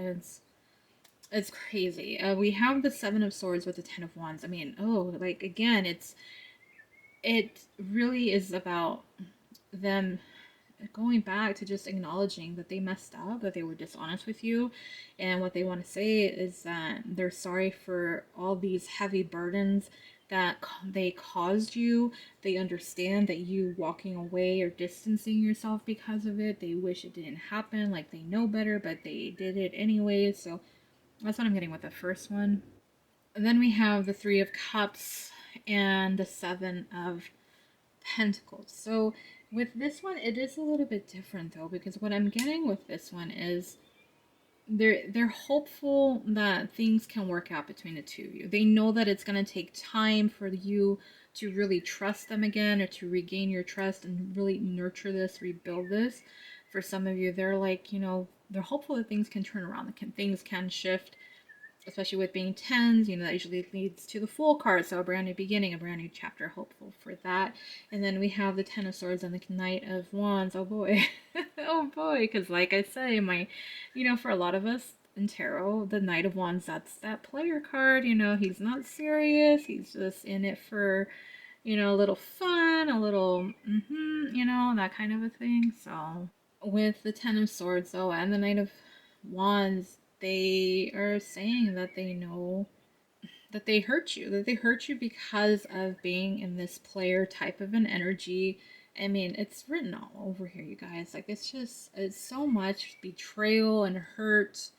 It's crazy. We have the Seven of Swords with the Ten of Wands. I mean, oh, like again, it really is about them going back to just acknowledging that they messed up, that they were dishonest with you, and what they want to say is that they're sorry for all these heavy burdens that they caused you. They understand that you walking away or distancing yourself because of it. They wish it didn't happen, like they know better, but they did it anyway. So that's what I'm getting with the first one. And then we have the Three of Cups and the Seven of Pentacles. So with this one, it is a little bit different though, because what I'm getting with this one is they're hopeful that things can work out between the two of you. They know that it's going to take time for you to really trust them again, or to regain your trust and really nurture this, rebuild this. For some of you, they're like, they're hopeful that things can turn around, that things can shift, especially with being tens, that usually leads to the Fool card. So a brand new beginning, a brand new chapter, hopeful for that. And then we have the Ten of Swords and the Knight of Wands. Oh boy. Oh boy. Because like I say, for a lot of us in tarot, the Knight of Wands, that's that player card. He's not serious. He's just in it for, a little fun, a little, that kind of a thing. So with the Ten of Swords, though, and the Knight of Wands, they are saying that they know that they hurt you, because of being in this player type of an energy. I mean, it's written all over here, you guys. Like, it's so much betrayal and hurt,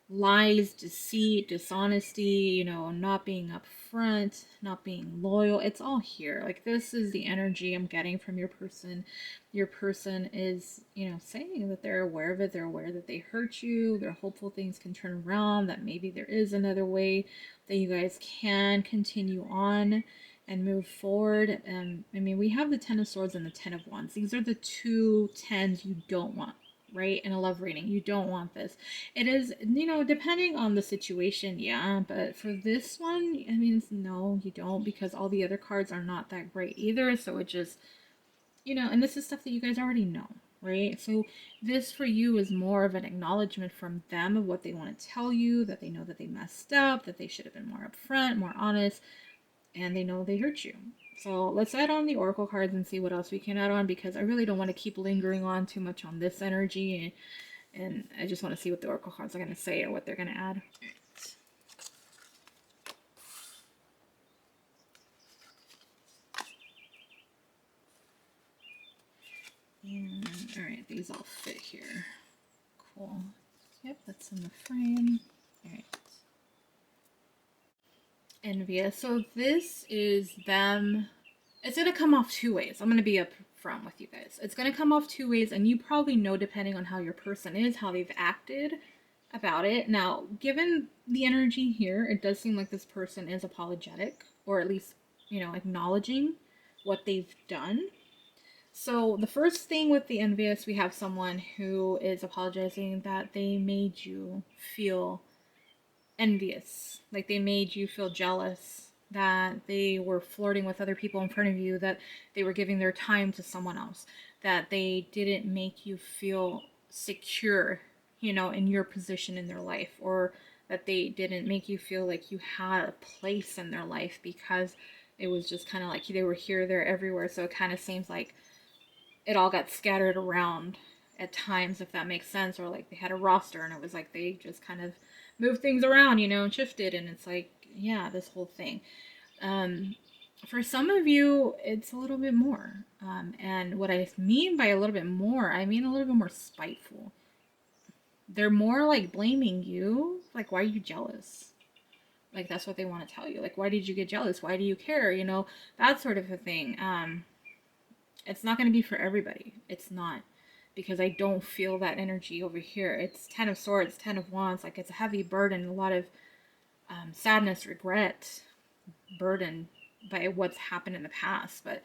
lies, deceit, dishonesty, not being upfront, not being loyal. It's all here. Like, this is the energy I'm getting from your person. Your person is, saying that they're aware of it. They're aware that they hurt you. They're hopeful things can turn around, that maybe there is another way that you guys can continue on and move forward. I mean, we have the Ten of Swords and the Ten of Wands. These are the two tens you don't want, right? In a love reading, you don't want this. It is, depending on the situation, yeah, but for this one, I mean, no, you don't, because all the other cards are not that great either. So it just, and this is stuff that you guys already know, right? So this for you is more of an acknowledgement from them of what they want to tell you, that they know that they messed up, that they should have been more upfront, more honest, and they know they hurt you. So let's add on the oracle cards and see what else we can add on, because I really don't want to keep lingering on too much on this energy, and I just want to see what the oracle cards are going to say or what they're going to add. And alright, these all fit here. Cool. Yep, that's in the frame. Alright. Envious. So this is them. It's going to come off two ways. I'm going to be upfront with you guys. It's going to come off two ways, and you probably know, depending on how your person is, how they've acted about it. Now, given the energy here, it does seem like this person is apologetic, or at least, acknowledging what they've done. So the first thing with the envious, we have someone who is apologizing that they made you feel envious, like they made you feel jealous, that they were flirting with other people in front of you, that they were giving their time to someone else, that they didn't make you feel secure, in your position in their life, or that they didn't make you feel like you had a place in their life, because it was just kind of like they were here, there, everywhere. So it kind of seems like it all got scattered around at times, if that makes sense, or like they had a roster and it was like they just kind of moved things around, and shifted, and it's like, yeah, this whole thing. For some of you, it's a little bit more. And what I mean by a little bit more, I mean a little bit more spiteful. They're more like blaming you, like, why are you jealous? Like, that's what they want to tell you. Like, why did you get jealous? Why do you care? That sort of a thing. It's not going to be for everybody. It's not, because I don't feel that energy over here. It's Ten of Swords, Ten of Wands. Like, it's a heavy burden, a lot of sadness, regret. burdened by what's happened in the past. But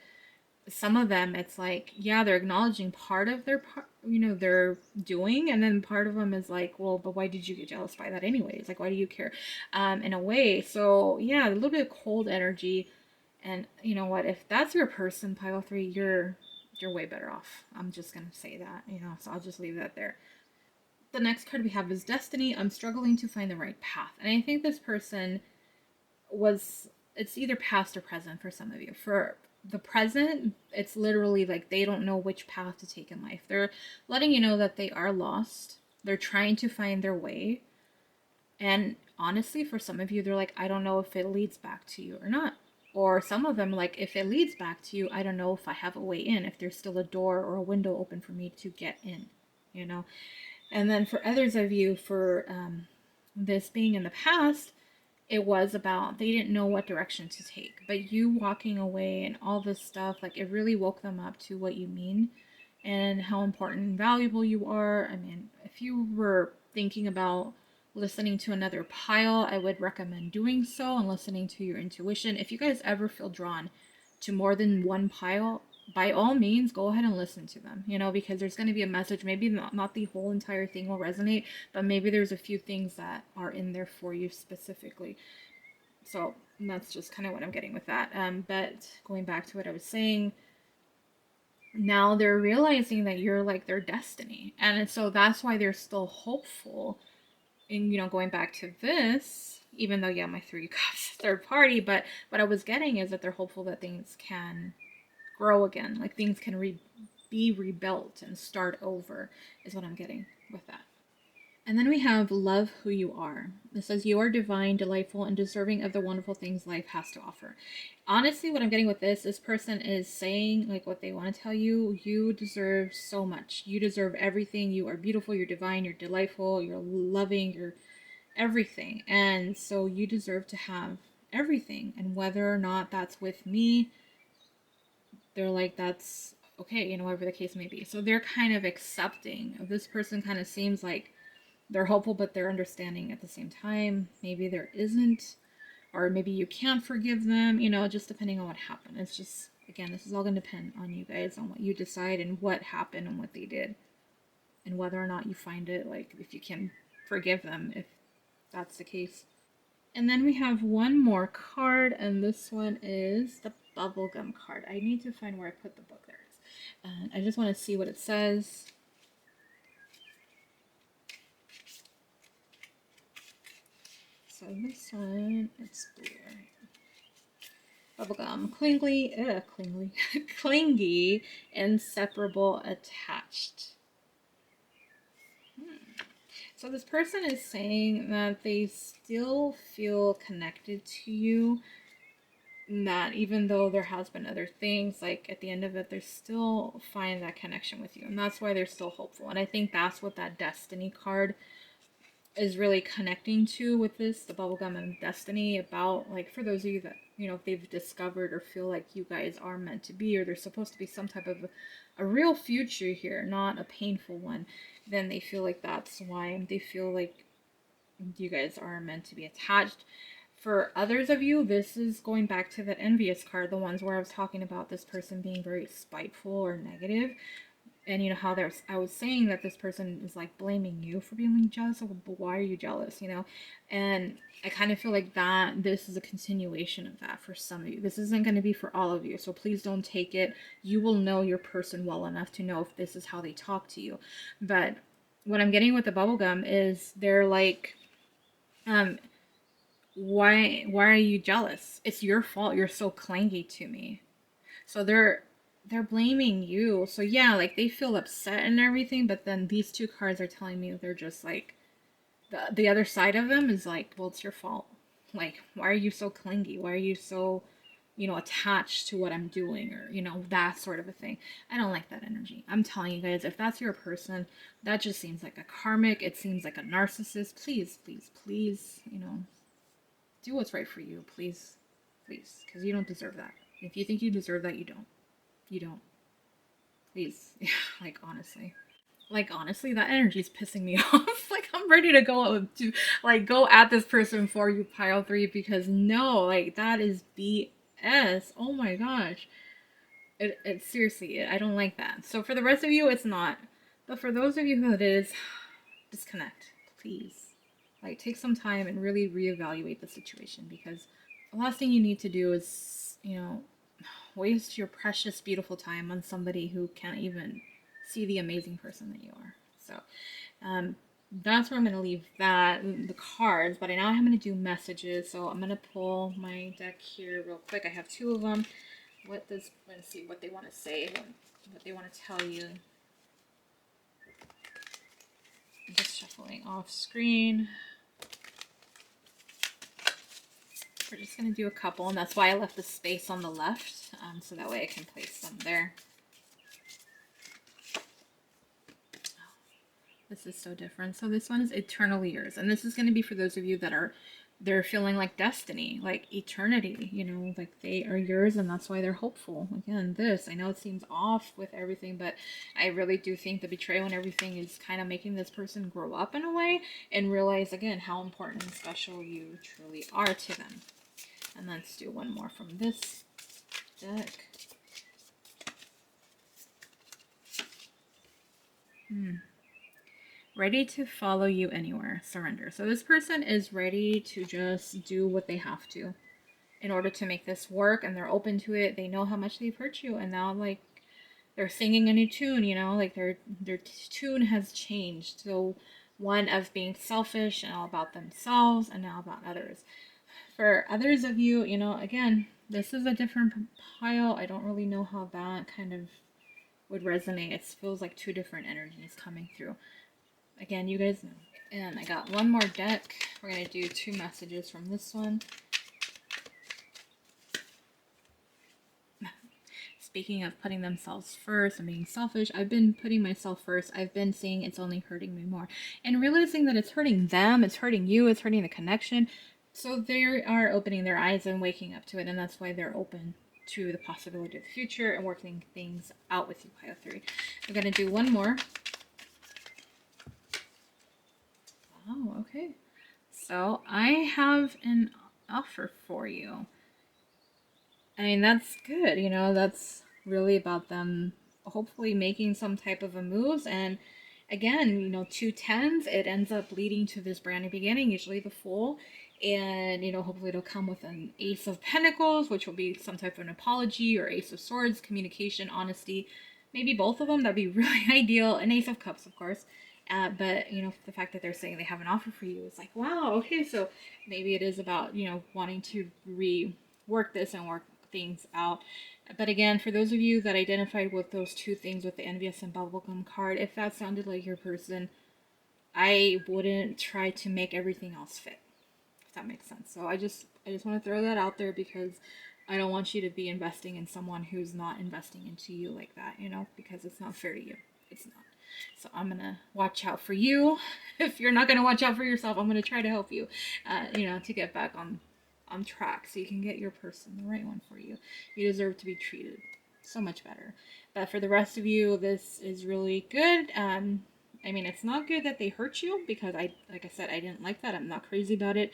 some of them, it's like, yeah, they're acknowledging part of their their doing, and then part of them is like, well, but why did you get jealous by that anyways? Like, why do you care? In a way. So yeah, a little bit of cold energy. And you know what, if that's your person, pile 3, you're way better off. I'm just gonna say that, so I'll just leave that there. The next card we have is Destiny. I'm struggling to find the right path. And I think this person it's either past or present for some of you. For the present, it's literally like they don't know which path to take in life. They're letting you know that they are lost. They're trying to find their way. And honestly, for some of you, they're like, I don't know if it leads back to you or not. Or some of them, like, if it leads back to you, I don't know if I have a way in, if there's still a door or a window open for me to get in, you know? And then for others of you, for this being in the past, it was about they didn't know what direction to take. But you walking away and all this stuff, like, it really woke them up to what you mean and how important and valuable you are. I mean, if you were thinking about listening to another pile, I would recommend doing so and listening to your intuition. If you guys ever feel drawn to more than one pile, by all means, go ahead and listen to them, because there's going to be a message. Maybe not the whole entire thing will resonate, but maybe there's a few things that are in there for you specifically. So that's just kind of what I'm getting with that. But going back to what I was saying, now they're realizing that you're like their destiny. And so that's why they're still hopeful. And, going back to this, even though, yeah, my 3 cups third party, but what I was getting is that they're hopeful that things can grow again. Like things can be rebuilt and start over, is what I'm getting with that. And then we have love who you are. It says you are divine, delightful, and deserving of the wonderful things life has to offer. Honestly, what I'm getting with this person is saying like what they want to tell you. You deserve so much. You deserve everything. You are beautiful, you're divine, you're delightful, you're loving, you're everything. And so you deserve to have everything. And whether or not that's with me, they're like, that's okay, whatever the case may be. So they're kind of accepting. This person kind of seems like they're hopeful, but they're understanding at the same time. Maybe there isn't, or maybe you can't forgive them, just depending on what happened. It's just, again, this is all going to depend on you guys, on what you decide and what happened and what they did, and whether or not you find it, like, if you can forgive them, if that's the case. And then we have one more card, and this one is the bubblegum card. I need to find where I put the book. There it is. And I just want to see what it says. So this one, it's blue, right? Bubblegum, clingy, inseparable, attached. So this person is saying that they still feel connected to you, that even though there has been other things, like at the end of it, they still find that connection with you, and that's why they're still hopeful. And I think that's what that destiny card is really connecting to with this, the bubblegum and destiny, about like, for those of you that if they've discovered or feel like you guys are meant to be, or there's supposed to be some type of a real future here, not a painful one, then they feel like that's why they feel like you guys are meant to be attached. For others of you, this is going back to that envious card, the ones where I was talking about this person being very spiteful or negative. And how I was saying that this person is like blaming you for being jealous. But why are you jealous? And I kind of feel like that this is a continuation of that for some of you. This isn't going to be for all of you, so please don't take it. You will know your person well enough to know if this is how they talk to you. But what I'm getting with the bubblegum is they're like, why are you jealous? It's your fault. You're so clingy to me. So they're blaming you. So yeah, like they feel upset and everything, but then these 2 cards are telling me they're just like, the other side of them is like, well, it's your fault. Like, why are you so clingy? Why are you so, attached to what I'm doing, or, that sort of a thing. I don't like that energy. I'm telling you guys, if that's your person, that just seems like a karmic. It seems like a narcissist. Please, please, please, do what's right for you. Please, please, because you don't deserve that. If you think you deserve that, you don't. You don't. Please. Like honestly, that energy is pissing me off. Like, I'm ready to go at this person for you, pile 3, because no, like, that is BS. Oh my gosh. It seriously, I don't like that. So for the rest of you, it's not. But for those of you who it is, disconnect, please. Like, take some time and really reevaluate the situation, because the last thing you need to do is, waste your precious, beautiful time on somebody who can't even see the amazing person that you are. So, that's where I'm going to leave the cards. But now I'm going to do messages. So I'm going to pull my deck here real quick. I have 2 of them. Let's see what they want to say, what they want to tell you. I'm just shuffling off screen. We're just going to do a couple, and that's why I left the space on the left, so that way I can place them there. This is so different. So this one is eternally yours, and this is going to be for those of you that they're feeling like destiny, like eternity, like they are yours, and that's why they're hopeful. Again, I know it seems off with everything, but I really do think the betrayal and everything is kind of making this person grow up in a way and realize, again, how important and special you truly are to them. And let's do one more from this deck. Ready to follow you anywhere. Surrender. So this person is ready to just do what they have to in order to make this work, and they're open to it. They know how much they've hurt you, and now, like, they're singing a new tune, like their tune has changed. So one of being selfish and all about themselves, and now about others. For others of you, again, this is a different pile. I don't really know how that kind of would resonate. It feels like 2 different energies coming through. Again, you guys know. And I got one more deck. We're going to do 2 messages from this one. Speaking of putting themselves first and being selfish, I've been putting myself first. I've been seeing it's only hurting me more. And realizing that it's hurting them, it's hurting you, it's hurting the connection. So they are opening their eyes and waking up to it. And that's why they're open to the possibility of the future and working things out with you, pile 3. I'm going to do one more. Oh, okay. So I have an offer for you. I mean, that's good. That's really about them hopefully making some type of a moves. And again, 2 10s, it ends up leading to this brand new beginning, usually the Fool. And, hopefully it'll come with an Ace of Pentacles, which will be some type of an apology, or Ace of Swords, communication, honesty. Maybe both of them. That'd be really ideal. An Ace of Cups, of course. But, the fact that they're saying they have an offer for you is like, wow, okay, so maybe it is about, wanting to rework this and work things out. But again, for those of you that identified with those 2 things with the envious and bubblegum card, if that sounded like your person, I wouldn't try to make everything else fit, if that makes sense. So I just want to throw that out there, because I don't want you to be investing in someone who's not investing into you like that, because it's not fair to you. It's not. So I'm going to watch out for you. If you're not going to watch out for yourself, I'm going to try to help you, to get back on track so you can get your person, the right one for you. You deserve to be treated so much better. But for the rest of you, this is really good. I mean, it's not good that they hurt you, because like I said, I didn't like that. I'm not crazy about it.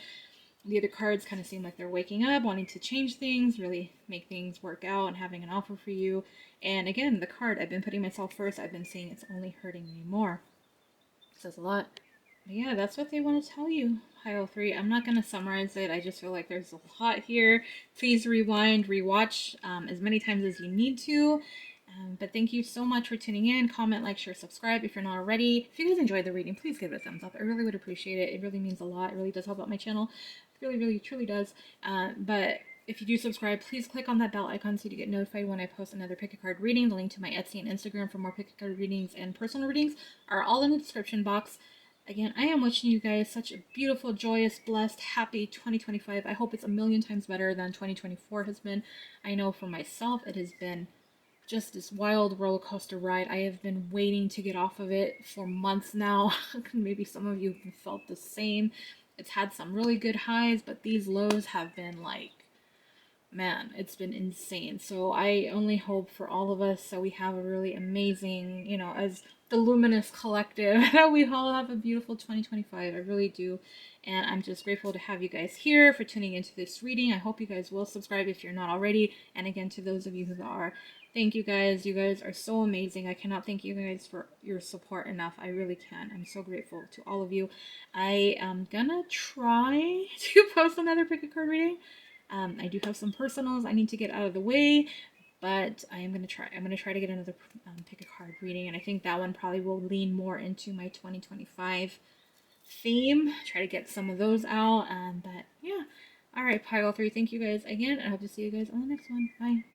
The other cards kind of seem like they're waking up, wanting to change things, really make things work out, and having an offer for you. And again, the card, I've been putting myself first. I've been seeing it's only hurting me more. It says a lot. But yeah, that's what they want to tell you, pile 3. I'm not going to summarize it. I just feel like there's a lot here. Please rewind, rewatch as many times as you need to. But thank you so much for tuning in. Comment, like, share, subscribe if you're not already. If you guys enjoyed the reading, please give it a thumbs up. I really would appreciate it. It really means a lot. It really does help out my channel. It really, really, truly does. But if you do subscribe, please click on that bell icon so you get notified when I post another pick a card reading. The link to my Etsy and Instagram for more pick a card readings and personal readings are all in the description box. Again, I am wishing you guys such a beautiful, joyous, blessed, happy 2025. I hope it's a million times better than 2024 has been. I know for myself, it has been just this wild roller coaster ride. I have been waiting to get off of it for months now. Maybe some of you have felt the same. It's had some really good highs, but these lows have been like, man, it's been insane. So I only hope for all of us that we have a really amazing, you know, as the Luminous Collective, that we all have a beautiful 2025. I really do. And I'm just grateful to have you guys here for tuning into this reading. I hope you guys will subscribe if you're not already. And again, to those of you who are, thank you guys. You guys are so amazing. I cannot thank you guys for your support enough. I really can. I'm so grateful to all of you. I am gonna try to post another pick a card reading. I do have some personals I need to get out of the way, but I am gonna try. I'm gonna try to get another pick a card reading, and I think that one probably will lean more into my 2025 theme. Try to get some of those out. But yeah. All right, pile 3. Thank you guys again, and I hope to see you guys on the next one. Bye.